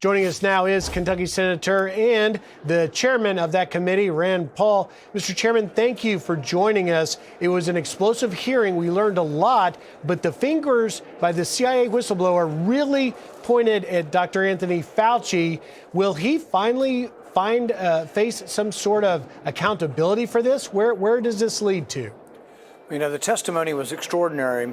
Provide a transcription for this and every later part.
Joining us now is Kentucky Senator and the chairman of that committee, Rand Paul. Mr. Chairman, thank you for joining us. It was an explosive hearing. We learned a lot, but the fingers by the CIA whistleblower really pointed at Dr. Anthony Fauci. Will he finally face some sort of accountability for this? Where does this lead to? You know, the testimony was extraordinary.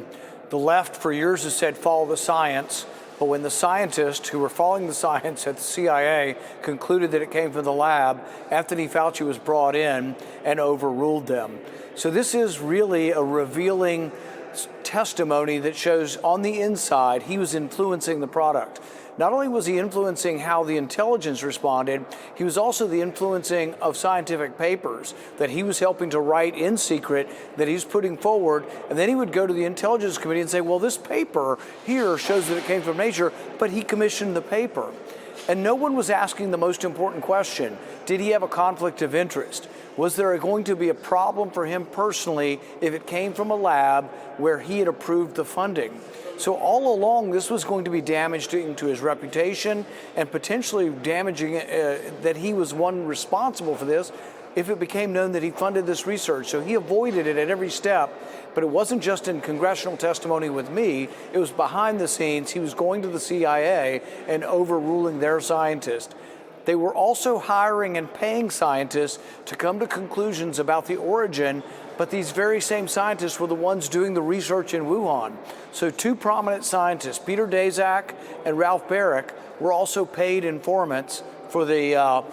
The left for years has said follow the science. But when the scientists who were following the science at the CIA concluded that it came from the lab, Anthony Fauci was brought in and overruled them. So this is really a revealing testimony that shows on the inside he was influencing the product. Not only was he influencing how the intelligence responded, he was also the influencing of scientific papers that he was helping to write in secret that he's putting forward. And then he would go to the Intelligence Committee and say, well, this paper here shows that it came from nature, but he commissioned the paper. And no one was asking the most important question. Did he have a conflict of interest? Was there going to be a problem for him personally if it came from a lab where he had approved the funding? So all along, this was going to be damaging to his reputation and potentially damaging that he was one responsible for this if it became known that he funded this research. So he avoided it at every step. But it wasn't just in congressional testimony with me. It was behind the scenes. He was going to the CIA and overruling their scientists. They were also hiring and paying scientists to come to conclusions about the origin, but these very same scientists were the ones doing the research in Wuhan. So two prominent scientists, Peter Daszak and Ralph Baric, were also paid informants for the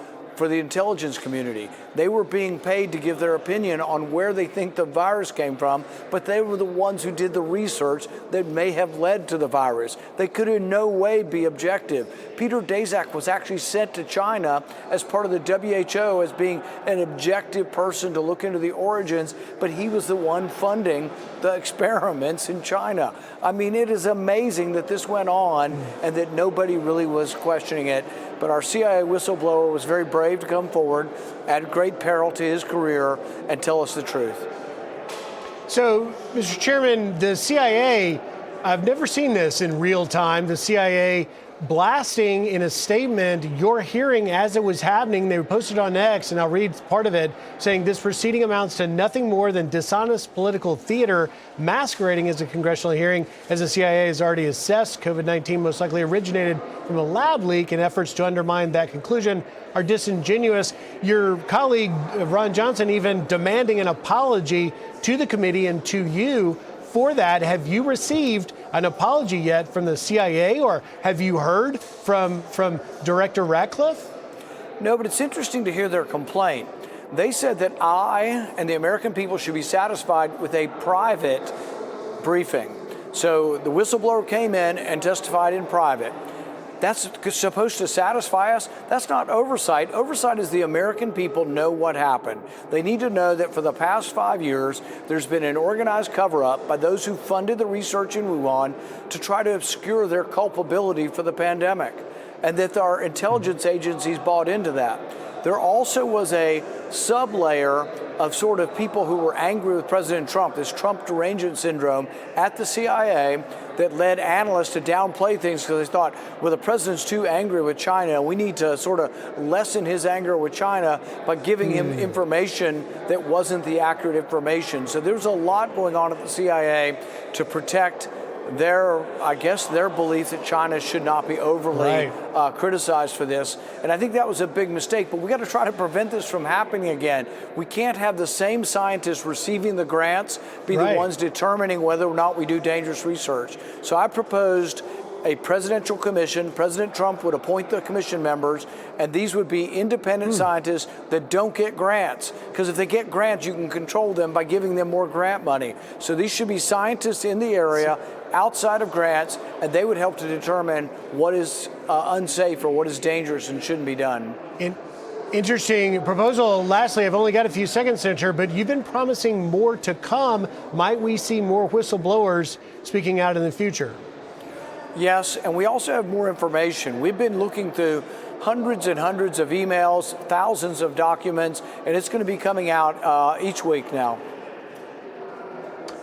intelligence community. They were being paid to give their opinion on where they think the virus came from, but they were the ones who did the research that may have led to the virus. They could in no way be objective. Peter Daszak was actually sent to China as part of the WHO as being an objective person to look into the origins, but he was the one funding the experiments in China. I mean, it is amazing that this went on and that nobody really was questioning it. But our CIA whistleblower was very brave to come forward at great peril to his career and tell us the truth. So, Mr. Chairman, the CIA, I've never seen this in real time, the CIA blasting in a statement your hearing as it was happening. They posted on X, and I'll read part of it, saying this proceeding amounts to nothing more than dishonest political theater masquerading as a congressional hearing. As the CIA has already assessed, COVID-19 most likely originated from a lab leak, and efforts to undermine that conclusion are disingenuous. Your colleague, Ron Johnson, even demanding an apology to the committee and to you for that. Have you received an apology yet from the CIA, or have you heard from Director Ratcliffe? No, but it's interesting to hear their complaint. They said that I and the American people should be satisfied with a private briefing. So the whistleblower came in and testified in private. That's supposed to satisfy us? That's not oversight. Oversight is the American people know what happened. They need to know that for the past 5 years, there's been an organized cover-up by those who funded the research in Wuhan to try to obscure their culpability for the pandemic, and that our intelligence agencies bought into that. There also was a sub-layer of sort of people who were angry with President Trump, this Trump derangement syndrome at the CIA that led analysts to downplay things because they thought, well, the president's too angry with China. We need to sort of lessen his anger with China by giving him information that wasn't the accurate information. So there's a lot going on at the CIA to protect their belief that China should not be overly criticized for this. And I think that was a big mistake, but we got to try to prevent this from happening again. We can't have the same scientists receiving the grants be the ones determining whether or not we do dangerous research. So I proposed a presidential commission. President Trump would appoint the commission members, and these would be independent scientists that don't get grants. Because if they get grants, you can control them by giving them more grant money. So these should be scientists in the area outside of grants, and they would help to determine what is unsafe or what is dangerous and shouldn't be done. Interesting proposal. Lastly, I've only got a few seconds, Senator, but you've been promising more to come. Might we see more whistleblowers speaking out in the future? Yes, and we also have more information. We've been looking through hundreds and hundreds of emails, thousands of documents, and it's going to be coming out each week now.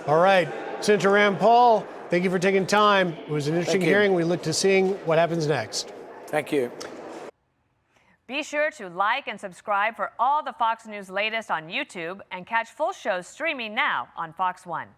All right. Senator Rand Paul, thank you for taking time. It was an interesting hearing. We look to seeing what happens next. Thank you. Be sure to like and subscribe for all the Fox News latest on YouTube and catch full shows streaming now on Fox One.